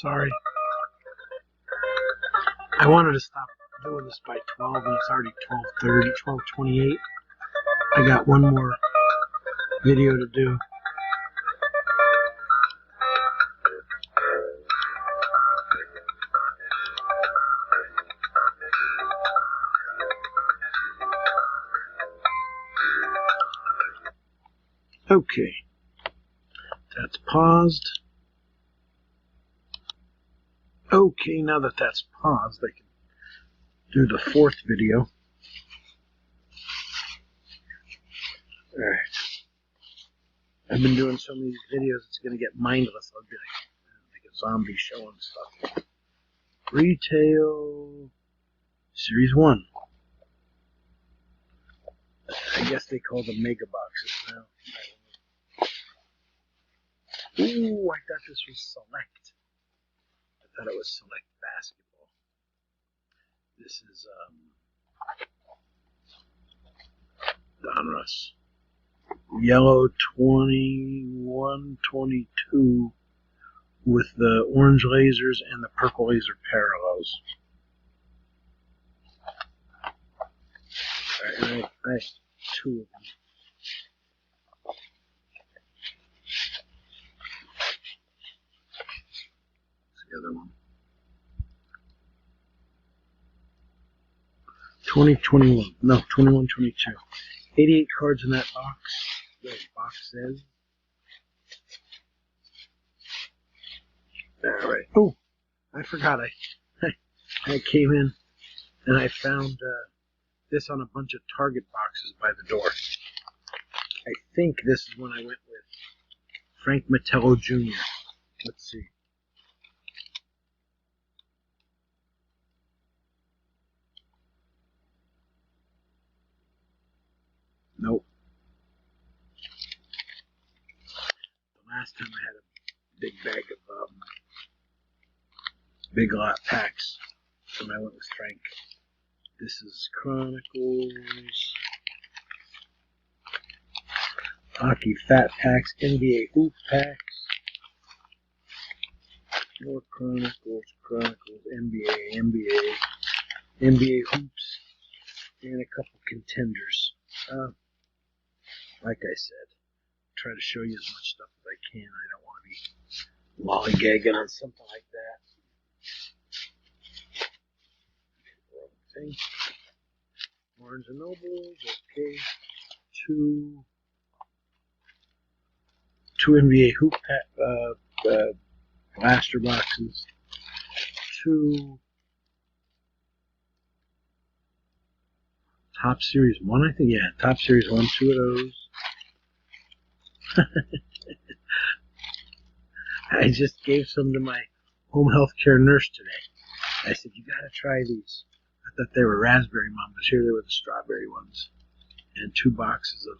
Sorry. I wanted to stop doing this by 12 and it's already 12:30, 12:28. I got one more video to do. Okay. That's paused. Okay, now that that's paused, I can do the fourth video. Alright. I've been doing so many videos, it's going to get mindless. I'll be like a zombie show and stuff. Retail Series 1. I guess they call them mega boxes now. Ooh, I thought this was Select. I thought it was Select Basketball. This is Donruss. Yellow 21-22 with the orange lasers and the purple laser parallels. Alright, I have two of them. The other one. 2021. No, 21-22. 88 cards in that box. The box says. Alright. Oh, I forgot. I came in and I found this on a bunch of Target boxes by the door. I think this is when I went with Frank Mettello Jr. Let's see. Nope. The last time I had a big bag of Big Lot packs, and I went with Frank. This is Chronicles, Hockey Fat Packs, NBA Hoop Packs, more Chronicles, NBA Hoops, and a couple contenders. Like I said, try to show you as much stuff as I can. I don't want to be lollygagging on something like that. Wrong thing. Barnes and Nobles, okay. Two NBA hoop blaster boxes. Two Top Series 1, I think. Yeah, Top Series 1, two of those. I just gave some to my home health care nurse today. I said, you gotta try these. I thought they were raspberry Mambas. Here they were the strawberry ones. And two boxes of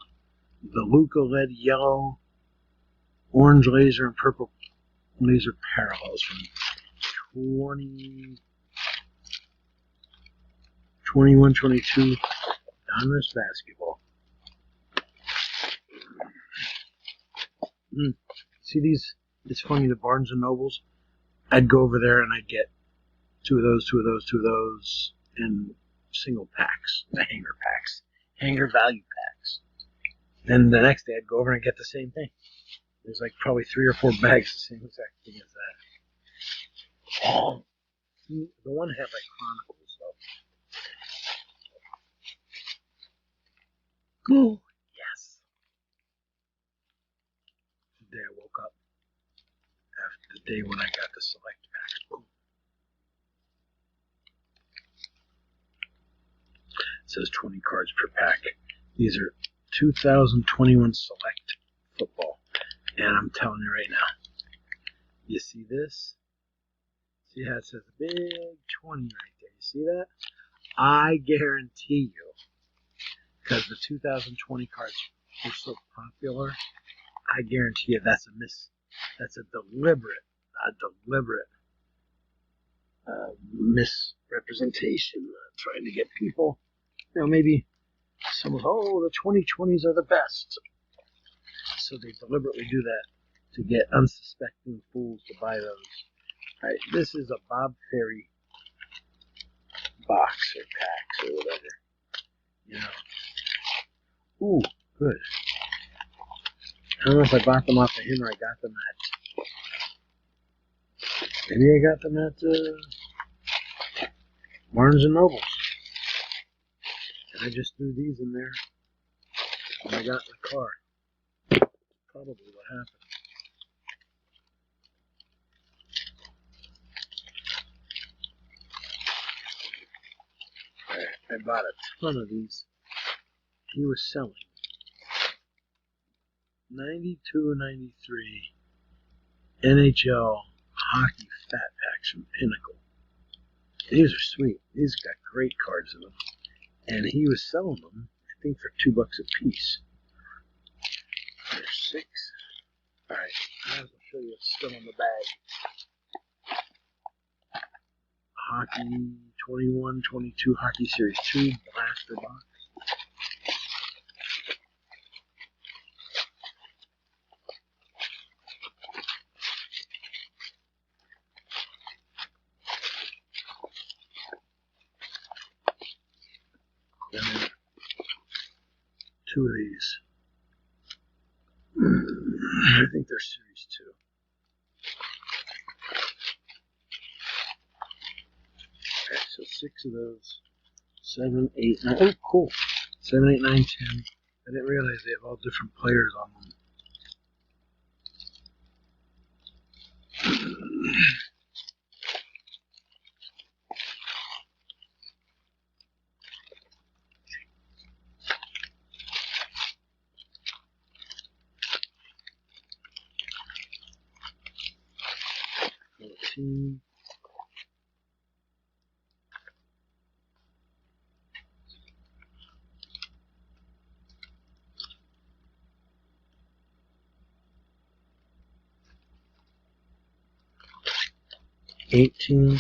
the Luka Lead Yellow, Orange Laser, and Purple Laser Parallels from 21-22 Donruss Basketball. See these? It's funny, the Barnes and Nobles. I'd go over there and I'd get two of those, and single packs, the hanger packs, hanger value packs. Then the next day I'd go over and get the same thing. There's like probably 3 or 4 bags, the same exact thing as that. Oh, the one had like Chronicles though. Oh, yes. The day I woke up after the day when I got the Select packs. Boom. It says 20 cards per pack. These are 2021 Select football. And I'm telling you right now, you see this? See how it says big 20 right there? You see that? I guarantee you, because the 2020 cards were so popular, I guarantee you that's a deliberate misrepresentation, trying to get people, maybe someone, the 2020s are the best. So they deliberately do that to get unsuspecting fools to buy those. Alright, this is a Bob Ferry box or packs or whatever. You know. Ooh, good. I don't know if I bought them off of him or I got them at. Maybe I got them at Barnes and Nobles. And I just threw these in there when I got in the car. Probably what happened. I bought a ton of these. He was selling 92-93 NHL hockey fat packs from Pinnacle. These are sweet. These got great cards in them. And he was selling them, I think, for $2 a piece. There's 6. Alright, I'll show you what's still in the bag. Hockey 21-22 Hockey Series 2 blaster box. And then 2 of these. I think they're Series 2. Okay, so 6 of those. 7, 8, 9. Oh, cool. 7, 8, 9, 10. I didn't realize they have all different players on them. 14. 18.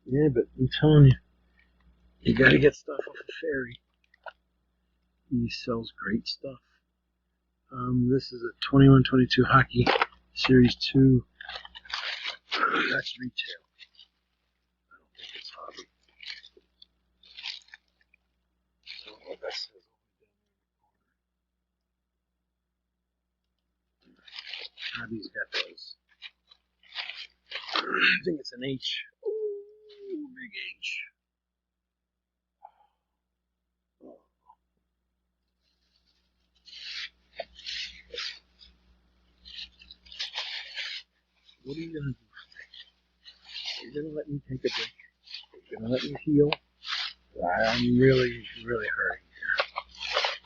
Yeah, but I'm telling you, you gotta get stuff off of Ferry. He sells great stuff. This is a 21-22 Hockey Series 2. That's retail. I don't think it's hobby. So what that says Hobby's got those. I think it's an H. Ooh, big H. What are you gonna do? You're gonna let me take a break. You're gonna let me heal. I'm really, really hurting here.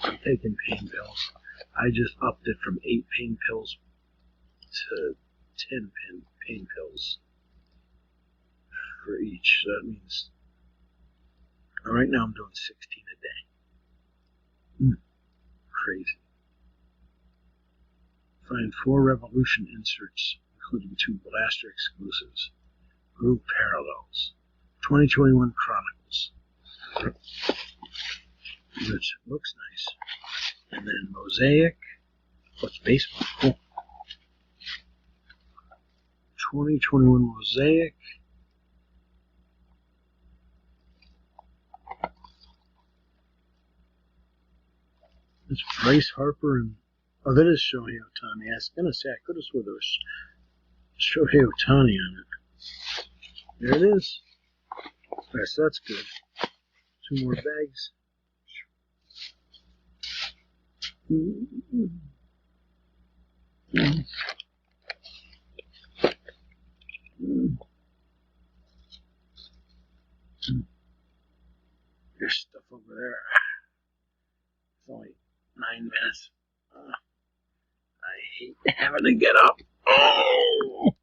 I'm taking pain pills. I just upped it from 8 pain pills to 10 pain pills for each. So that means right now I'm doing 16 a day. Crazy. Find 4 Revolution inserts, including 2 Blaster exclusives. Group Parallels. 2021 Chronicles. Which looks nice. And then Mosaic. What's baseball? Cool. 2021 Mosaic. It's Bryce Harper and oh, that is Shohei Ohtani. I was gonna say I could have swore there was Shohei Ohtani on it. There it is. Alright, so that's good. 2 more bags. There's stuff over there. It's only 9 minutes. I hate having to get up. Oh!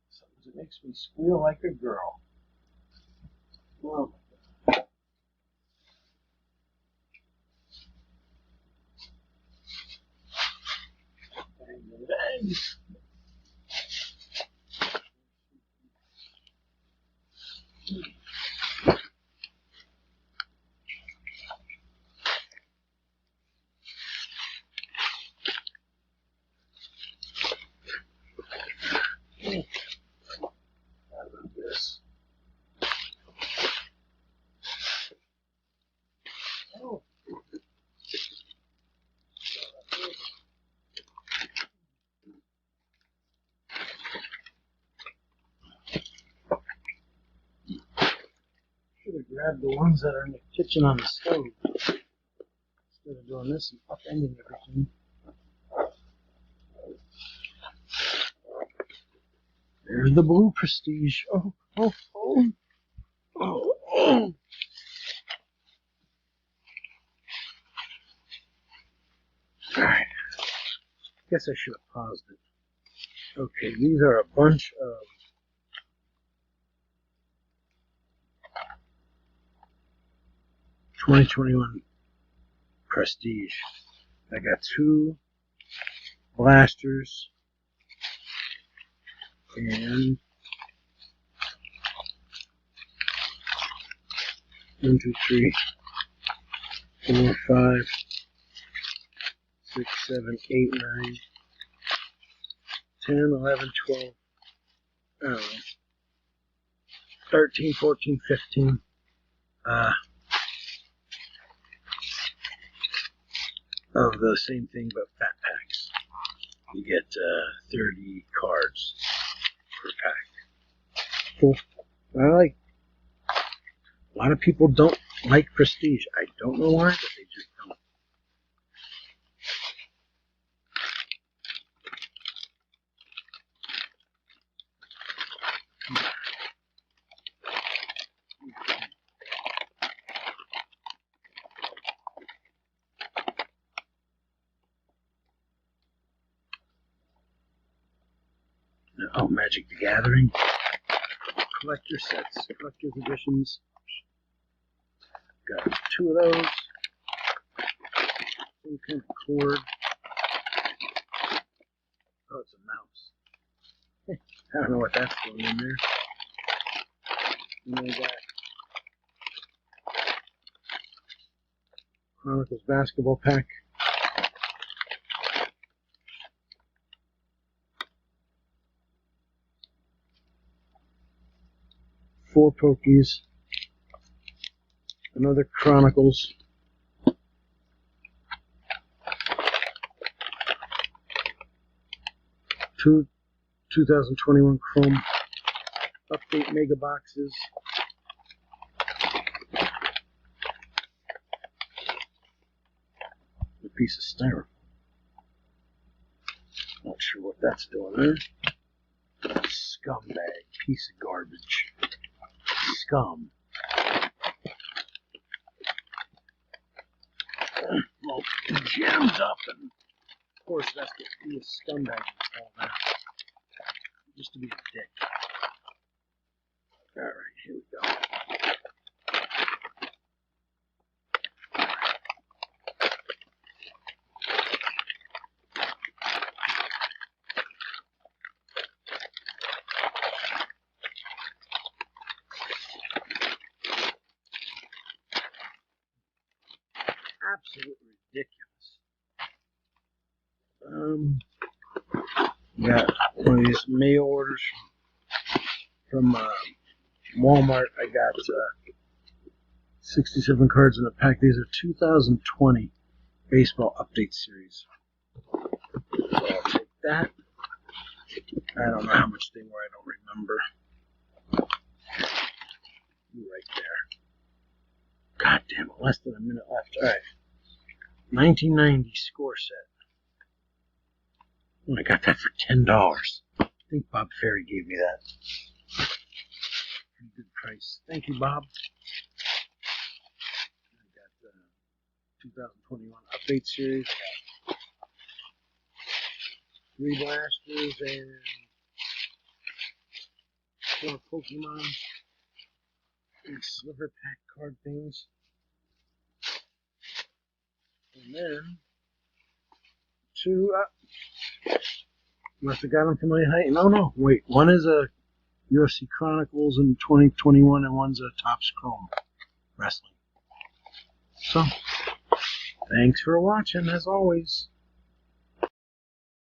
Sometimes it makes me squeal like a girl. Oh my God. Bang. grab the ones that are in the kitchen on the stove instead of doing this and upending everything. There's the blue Prestige. Oh, oh, oh, oh, oh. Alright. Guess I should have paused it. Okay, these are a bunch of '21 Prestige. I got 2 blasters and 1, 2, 3, 4, 5, 6, 7, 8, 9, 10, 11, 12, I don't know, 13, 14, 15. Of the same thing but fat packs. You get 30 cards per pack. Cool. I like. A lot of people don't like Prestige. I don't know why, but they just don't. Oh, Magic the Gathering. Collector sets, collector's editions. Got 2 of those. Some kind of cord. Oh, it's a mouse. I don't know what that's going in there. And then I got Chronicles basketball pack. Four Pokies, another Chronicles, two 2021 Chrome Update Mega Boxes, a piece of styrofoam. Not sure what that's doing there. Scumbag, piece of garbage. Scum. Well, it jams up, and of course that's going to be a scumbag all that. Just to be a dick. Alright, here we go. Absolutely ridiculous. Got one of these mail orders from Walmart. I got 67 cards in a pack. These are 2020 baseball update series. So I'll take that. I don't know how much they were. I don't remember. Right there. God damn it. Less than a minute left. All right. 1990 score set. Oh, I got that for $10. I think Bob Ferry gave me that. Pretty good price. Thank you, Bob. I got the 2021 update series. I got 3 blasters and 4 Pokemon. And sliver pack card things. And then 2 must have got them from my height. No, wait. One is a UFC Chronicles in 2021, and one's a Topps Chrome Wrestling. So, thanks for watching, as always.